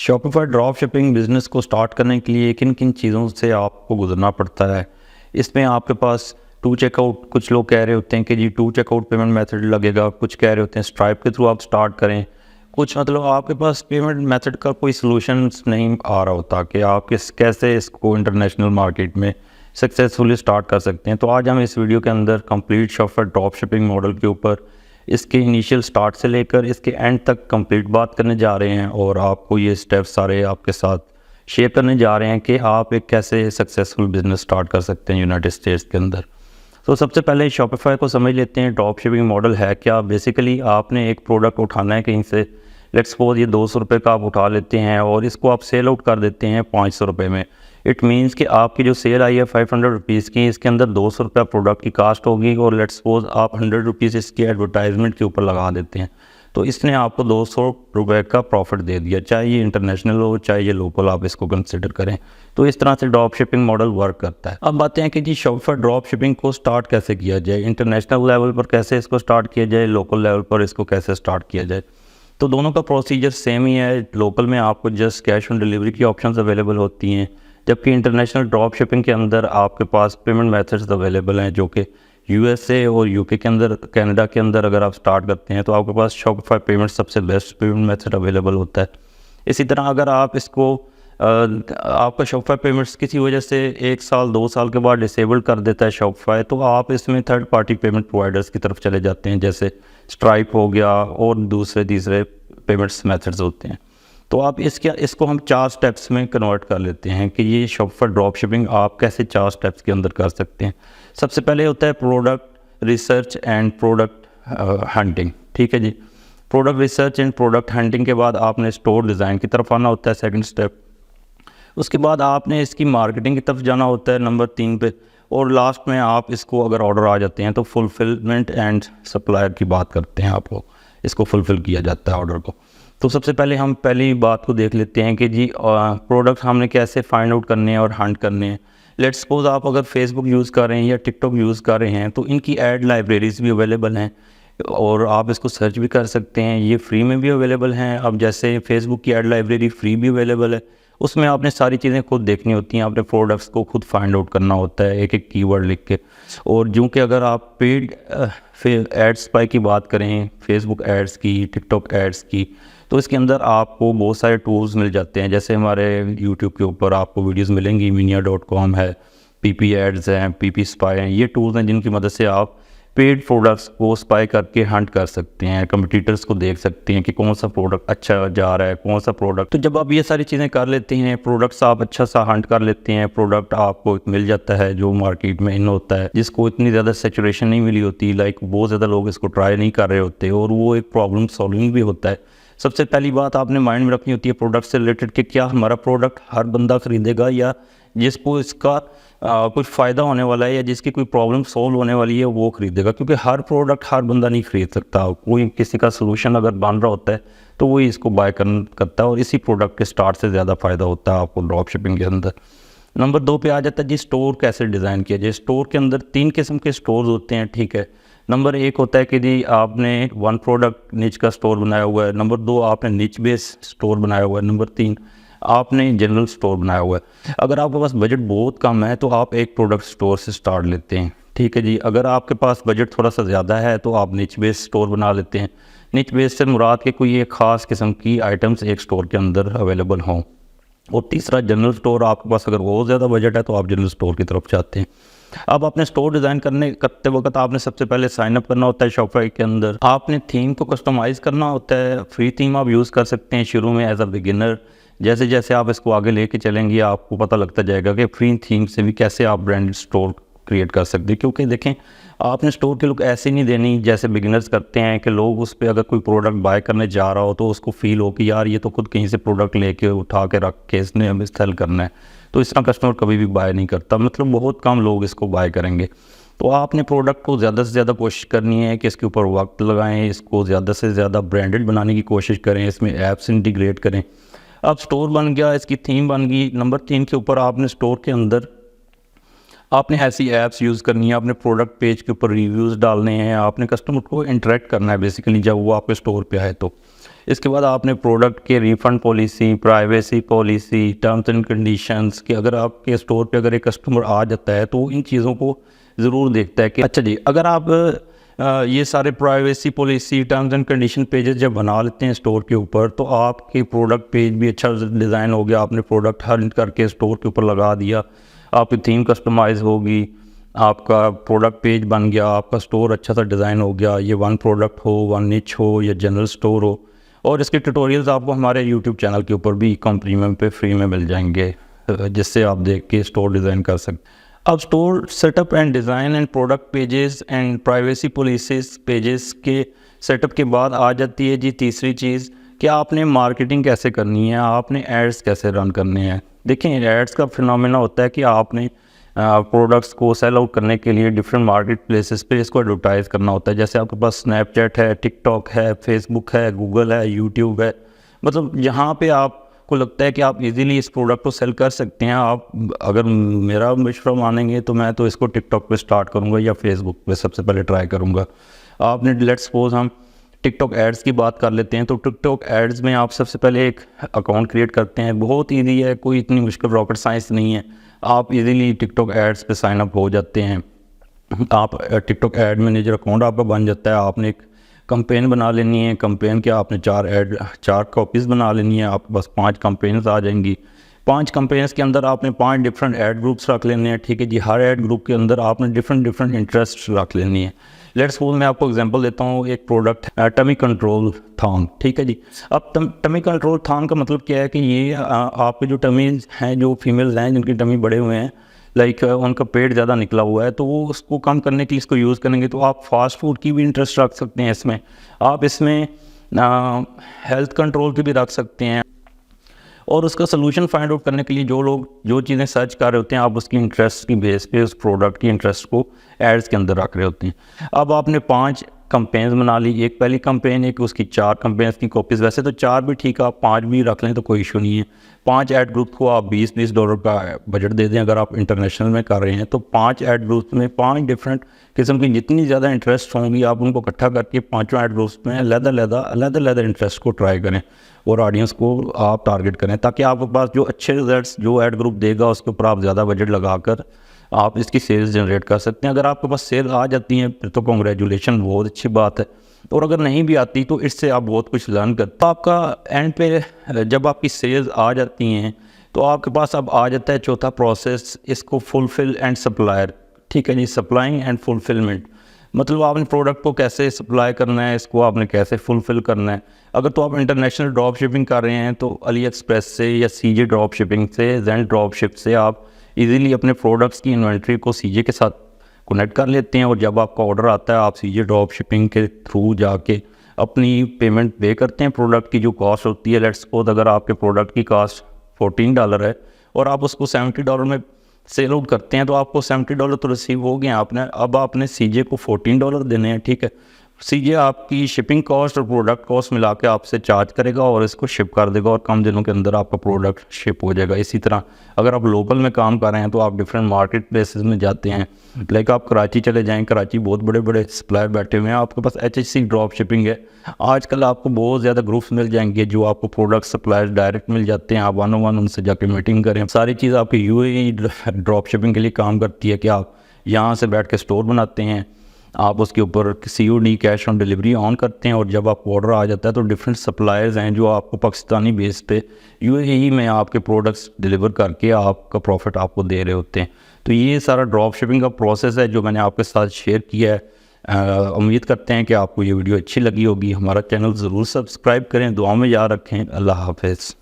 Shopify drop shipping business को start करने के लिए किन किन चीज़ों से आपको गुजरना पड़ता है। इसमें आपके पास टू चेकआउट, कुछ लोग कह रहे होते हैं कि जी टू चेकआउट पेमेंट मेथड लगेगा, कुछ कह रहे होते हैं स्ट्राइप के थ्रू आप स्टार्ट करें, कुछ मतलब आपके पास पेमेंट मेथड का कोई सलूशन नहीं आ रहा होता कि आप कैसे इसको इंटरनेशनल मार्केट में सक्सेसफुली स्टार्ट कर सकते हैं। तो आज हम इस वीडियो के अंदर complete Shopify drop shipping model के ऊपर इसके इनिशियल स्टार्ट से लेकर इसके एंड तक कंप्लीट बात करने जा रहे हैं और आपको ये स्टेप्स सारे आपके साथ शेयर करने जा रहे हैं कि आप एक कैसे सक्सेसफुल बिजनेस स्टार्ट कर सकते हैं यूनाइटेड स्टेट्स के अंदर। तो सबसे पहले शॉपिफाई को समझ लेते हैं। ड्रॉप शिपिंग मॉडल है क्या। बेसिकली आपने एक प्रोडक्ट उठाना है कहीं से, लेट्स सपोज ये 200 रुपये का आप उठा लेते हैं और इसको आप सेल आउट कर देते हैं 500 रुपये में। इट मीन्स कि आपकी जो सेल आई है 500 रुपीज़ की, इसके अंदर 200 रुपया प्रोडक्ट की कास्ट होगी और लेट्स सपोज आप 100 रुपीज़ इसकी एडवर्टाइजमेंट के ऊपर लगा देते हैं, तो इसने आपको 200 रुपये का प्रॉफिट दे दिया, चाहे ये इंटरनेशनल हो चाहे ये लोकल आप इसको कंसिडर करें। तो इस तरह से ड्रॉप शिपिंग मॉडल वर्क करता है। अब बातें हैं कि जी शॉपिफाई ड्रॉप शिपिंग को स्टार्ट कैसे किया जाए, इंटरनेशनल लेवल पर कैसे इसको स्टार्ट किया जाए, लोकल लेवल पर इसको कैसे स्टार्ट किया जाए। तो दोनों का प्रोसीजर सेम ही है। लोकल में आपको जस्ट कैश ऑन डिलीवरी की ऑप्शंस अवेलेबल होती हैं, जबकि इंटरनेशनल ड्रॉप शिपिंग के अंदर आपके पास पेमेंट मेथड्स अवेलेबल हैं जो कि यूएसए और यूके के अंदर, कनाडा के अंदर अगर आप स्टार्ट करते हैं तो आपके पास शॉपिफाई पेमेंट सबसे बेस्ट पेमेंट मेथड अवेलेबल होता है। इसी तरह अगर आप इसको आपका शॉपिफाई पेमेंट्स किसी वजह से 1 साल 2 साल के बाद डिसेबल कर देता है शॉपिफाई, तो आप इसमें थर्ड पार्टी पेमेंट प्रोवाइडर्स की तरफ चले जाते हैं, जैसे स्ट्राइप हो गया और दूसरे तीसरे पेमेंट्स मेथड्स होते हैं। तो आप इसको हम 4 स्टेप्स में कन्वर्ट कर लेते हैं कि ये शॉपिफाई ड्रॉप शिपिंग आप कैसे 4 स्टेप्स के अंदर कर सकते हैं। सबसे पहले होता है product research and product hunting. ठीक है जी, product research and product hunting के बाद आपने स्टोर डिज़ाइन की तरफ आना होता है, सेकंड स्टेप। उसके बाद आपने इसकी मार्केटिंग की तरफ जाना होता है नंबर 3 पे, और लास्ट में आप इसको अगर ऑर्डर आ जाते हैं तो फुलफिलमेंट एंड सप्लायर की बात करते हैं, आपको इसको फुलफ़िल किया जाता है ऑर्डर को। तो सबसे पहले हम पहली बात को देख लेते हैं कि जी प्रोडक्ट हमने कैसे फाइंड आउट करने हैं और हंट करने हैं। लेट्स सपोज आप अगर फेसबुक यूज़ कर रहे हैं या टिकटॉक यूज़ कर रहे हैं तो इनकी ऐड लाइब्रेरीज़ भी अवेलेबल हैं और आप इसको सर्च भी कर सकते हैं। ये फ्री में भी अवेलेबल हैं। अब जैसे फेसबुक की ऐड लाइब्रेरी फ्री भी अवेलेबल है, उसमें आपने सारी चीज़ें खुद देखनी होती हैं, आपने प्रोडक्ट्स को खुद फाइंड आउट करना होता है एक एक कीवर्ड लिख के। और जो कि अगर आप पेड एड्स पाई की बात करें, फेसबुक एड्स की, टिकटॉक एड्स की, तो इसके अंदर आपको बहुत सारे टूल्स मिल जाते हैं। जैसे हमारे यूट्यूब के ऊपर आपको वीडियोस मिलेंगी, minia.com है, पीपी एड्स हैं, पीपी स्पाई हैं। ये टूल्स हैं जिनकी मदद से आप पेड प्रोडक्ट्स को स्पाई करके हंट कर सकते हैं, कंपटीटर्स को देख सकते हैं कि कौन सा प्रोडक्ट अच्छा जा रहा है, कौन सा प्रोडक्ट। तो जब आप ये सारी चीज़ें कर लेते हैं, प्रोडक्ट्स आप अच्छा सा हंट कर लेते हैं, प्रोडक्ट आपको मिल जाता है जो मार्केट में इन होता है, जिसको इतनी ज़्यादा सैचुरेशन नहीं मिली होती, लाइक बहुत ज़्यादा लोग इसको ट्राई नहीं कर रहे होते, और वो एक प्रॉब्लम सॉल्विंग भी होता है। सबसे पहली बात आपने माइंड में रखनी होती है प्रोडक्ट से रिलेटेड कि क्या हमारा प्रोडक्ट हर बंदा ख़रीदेगा या जिसको इसका कुछ फ़ायदा होने वाला है या जिसकी कोई प्रॉब्लम सॉल्व होने वाली है वो ख़रीदेगा, क्योंकि हर प्रोडक्ट हर बंदा नहीं ख़रीद सकता। कोई किसी का सोल्यूशन अगर बन रहा होता है तो वही इसको बाय करता है और इसी प्रोडक्ट के स्टार्ट से ज़्यादा फ़ायदा होता है आपको ड्रॉप शिपिंग के अंदर। नंबर 2 पे आ जाता है जी स्टोर कैसे डिज़ाइन किया जाए। स्टोर के अंदर 3 किस्म के स्टोर होते हैं। ठीक है, नंबर 1 होता है कि जी आपने 1 प्रोडक्ट निच का स्टोर बनाया हुआ है, नंबर 2 आपने निच बेस स्टोर बनाया हुआ है, नंबर 3 आपने जनरल स्टोर बनाया हुआ है। अगर आपके पास बजट बहुत कम है तो आप एक प्रोडक्ट स्टोर से स्टार्ट लेते हैं। ठीक है जी, अगर आपके पास बजट थोड़ा सा ज़्यादा है तो आप निच बेस स्टोर बना लेते हैं। निच बेस से मुराद के कोई एक ख़ास किस्म की आइटम्स एक स्टोर के अंदर अवेलेबल हों। और तीसरा जनरल स्टोर, आपके पास अगर बहुत ज़्यादा बजट है तो आप जनरल स्टोर की तरफ जाते हैं। अब अपने स्टोर डिज़ाइन करते वक्त आपने सबसे पहले साइन अप करना होता है शॉपिफाई के अंदर। आपने थीम को कस्टमाइज़ करना होता है। फ्री थीम आप यूज़ कर सकते हैं शुरू में एज अ बिगिनर। जैसे जैसे आप इसको आगे लेके चलेंगे आपको पता लगता जाएगा कि फ्री थीम से भी कैसे आप ब्रांडेड स्टोर क्रिएट कर सकते हैं। क्योंकि देखें, आपने स्टोर के लुक ऐसे नहीं देनी जैसे बिगिनर्स करते हैं कि लोग उस पर अगर कोई प्रोडक्ट बाय करने जा रहा हो तो उसको फील हो कि यार ये तो खुद कहीं से प्रोडक्ट लेके उठा के रख के इसने हमें सेल करना है, तो इस तरह कस्टमर कभी भी बाय नहीं करता, मतलब बहुत कम लोग इसको बाय करेंगे। तो आपने प्रोडक्ट को ज़्यादा से ज़्यादा कोशिश करनी है कि इसके ऊपर वक्त लगाएं, इसको ज़्यादा से ज़्यादा ब्रांडेड बनाने की कोशिश करें, इसमें ऐप्स इंटीग्रेट करें। अब स्टोर बन गया, इसकी थीम बन गई। नंबर 3 के ऊपर आपने स्टोर के अंदर आपने ऐसी ऐप्स यूज़ करनी है, आपने प्रोडक्ट पेज के ऊपर रिव्यूज़ डालने हैं, आपने कस्टमर को इंटरेक्ट करना है बेसिकली जब वो आपके स्टोर पे आए। तो इसके बाद आपने प्रोडक्ट के refund policy, privacy policy, terms and conditions कि अगर आपके स्टोर पे अगर एक कस्टमर आ जाता है तो इन चीज़ों को ज़रूर देखता है कि अच्छा जी, अगर आप ये सारे privacy policy, terms and condition pages जब बना लेते हैं स्टोर के ऊपर, तो आपके प्रोडक्ट पेज भी अच्छा डिज़ाइन हो गया, आपने प्रोडक्ट हर करके स्टोर के ऊपर लगा दिया, आपकी थीम कस्टमाइज़ होगी, आपका प्रोडक्ट पेज बन गया, आपका स्टोर अच्छा सा डिज़ाइन हो गया, ये वन प्रोडक्ट हो, वन निच हो या जनरल स्टोर हो। और इसके ट्यूटोरियल्स आपको हमारे यूट्यूब चैनल के ऊपर भी कम प्रीमियम पे फ्री में मिल जाएंगे, जिससे आप देख के स्टोर डिज़ाइन कर सकते। अब store setup and design and product pages and privacy policies pages के सेटअप के बाद आ जाती है जी तीसरी चीज़ कि आपने मार्केटिंग कैसे करनी है, आपने एड्स कैसे रन करने हैं। देखें, एड्स का फिनोमेना होता है कि आपने प्रोडक्ट्स को सेल आउट करने के लिए डिफरेंट मार्केट प्लेसेस पे इसको एडवर्टाइज़ करना होता है। जैसे आपके पास स्नैपचैट है, टिकटॉक है, फेसबुक है, गूगल है, यूट्यूब है, मतलब जहाँ पे आपको लगता है कि आप इजीली इस प्रोडक्ट को सेल कर सकते हैं। आप अगर मेरा मशवरा मानेंगे तो मैं तो इसको टिकटॉक पे स्टार्ट करूँगा या फेसबुक पे सबसे पहले ट्राई करूँगा। आपने लेट्स सपोज हम टिकटॉक एड्स की बात कर लेते हैं, तो टिकटॉक एड्स में आप सबसे पहले एक अकाउंट क्रिएट करते हैं। बहुत ईजी है, कोई इतनी मुश्किल रॉकेट साइंस नहीं है। आप इजीली टिकटॉक एड्स पे साइन अप हो जाते हैं। आप टिकटॉक एड मैनेजर अकाउंट आपका बन जाता है। आपने एक कंपेन बना लेनी है, कंपेन के आपने 4 कॉपीज़ बना लेनी है, आपके पास 5 कंपेन्स आ जाएंगी। 5 कंपेन्स के अंदर आपने 5 डिफरेंट ऐड ग्रुप्स रख लेने हैं, ठीक है जी। हर ऐड ग्रुप के अंदर आपने डिफरेंट इंटरेस्ट रख लेनी है। लेट्स सपोज मैं आपको एग्जांपल देता हूँ, एक प्रोडक्ट टमी कंट्रोल थॉन्ग, ठीक है जी। अब टमी कंट्रोल थॉन्ग का मतलब क्या है कि ये आपके जो टमीज हैं, जो फीमेल्स हैं जिनके टमी बड़े हुए हैं, लाइक उनका पेट ज़्यादा निकला हुआ है, तो वो उसको कम करने के लिए इसको यूज़ करेंगे। तो आप फास्ट फूड की भी इंटरेस्ट रख सकते हैं इसमें, आप इसमें हेल्थ कंट्रोल की भी रख सकते हैं। और उसका सोल्यूशन फाइंड आउट करने के लिए जो लोग जो चीज़ें सर्च कर रहे होते हैं, आप उसकी इंटरेस्ट की बेस पे उस प्रोडक्ट की इंटरेस्ट को एड्स के अंदर रख रहे होते हैं। अब आपने 5 कंपेन्स बना ली, एक पहली कंपेन, एक उसकी 4 कंपेन्स की कॉपीज़। वैसे तो 4 भी ठीक है, आप 5 भी रख लें तो कोई इशू नहीं है। 5 ऐड ग्रुप को आप $20 का बजट दे दें। अगर आप इंटरनेशनल में कर रहे हैं तो 5 ऐड ग्रुप्स में 5 डिफरेंट किस्म की जितनी ज़्यादा इंटरेस्ट होंगी, आप उनको इकट्ठा करके 5 ऐड ग्रुप्स में अलग-अलग इंटरेस्ट को ट्राई करें और ऑडियंस को आप टारगेट करें, ताकि आपके पास जो अच्छे रिजल्ट्स जो ऐड ग्रुप देगा उसके ऊपर आप ज़्यादा बजट लगाकर आप इसकी सेल्स जनरेट कर सकते हैं। अगर आपके पास सेल आ जाती हैं फिर तो कॉन्ग्रेचुलेशन, बहुत अच्छी बात है। और अगर नहीं भी आती तो इससे आप बहुत कुछ लर्न करते हैं। तो आपका एंड पे जब आपकी सेल्स आ जाती हैं तो आपके पास अब आ जाता है चौथा प्रोसेस, इसको फुलफिल एंड सप्लायर, ठीक है जी। सप्लाइंग एंड फुलफिलमेंट, मतलब आपने प्रोडक्ट को कैसे सप्लाई करना है, इसको आपने कैसे फुलफ़िल करना है। अगर तो आप इंटरनेशनल ड्रॉप शिपिंग कर रहे हैं तो अली एक्सप्रेस से या सीजे ड्रॉप शिपिंग से, ज़ेन ड्रॉप शिप से आप इजीली अपने प्रोडक्ट्स की इन्वेंट्री को सीजे के साथ कनेक्ट कर लेते हैं। और जब आपका ऑर्डर आता है आप सीजे ड्रॉप शिपिंग के थ्रू जाके अपनी पेमेंट पे करते हैं। प्रोडक्ट की जो कॉस्ट होती है, लेट्स सपोज अगर आपके प्रोडक्ट की कॉस्ट $14 है और आप उसको $70 में सेल आउट करते हैं तो आपको $70 तो रिसीव हो गए आपने। अब आपने सीजे को $14 देने हैं, ठीक है। सीजे आपकी शिपिंग कॉस्ट और प्रोडक्ट कॉस्ट मिला के आपसे चार्ज करेगा और इसको शिप कर देगा और कम दिनों के अंदर आपका प्रोडक्ट शिप हो जाएगा। इसी तरह अगर आप लोकल में काम कर रहे हैं तो आप डिफरेंट मार्केट प्लेसेस में जाते हैं, लाइक आप कराची चले जाएँ, कराची बहुत बड़े बड़े सप्लायर बैठे हुए हैं, आपके पास HHC ड्रॉप शिपिंग है। आजकल आपको बहुत ज़्यादा ग्रुप्स मिल जाएंगे जो आपको प्रोडक्ट सप्लायर डायरेक्ट मिल जाते हैं, आप 1-on-1 उनसे जाके मीटिंग करें। सारी चीज़ आपकी UAE ड्रॉप शिपिंग के लिए काम करती है कि आप यहाँ से बैठ के स्टोर बनाते हैं, आप उसके ऊपर COD cash on delivery on करते हैं और जब आपको ऑर्डर आ जाता है तो डिफरेंट सप्लायर्स हैं जो आपको पाकिस्तानी बेस पे UAE में आपके प्रोडक्ट्स डिलीवर करके आपका प्रॉफिट आपको दे रहे होते हैं। तो ये सारा ड्रॉप शिपिंग का प्रोसेस है जो मैंने आपके साथ शेयर किया है। उम्मीद करते हैं कि आपको ये वीडियो अच्छी लगी होगी। हमारा चैनल ज़रूर सब्सक्राइब करें, दुआ में याद रखें। अल्लाह हाफ़िज़।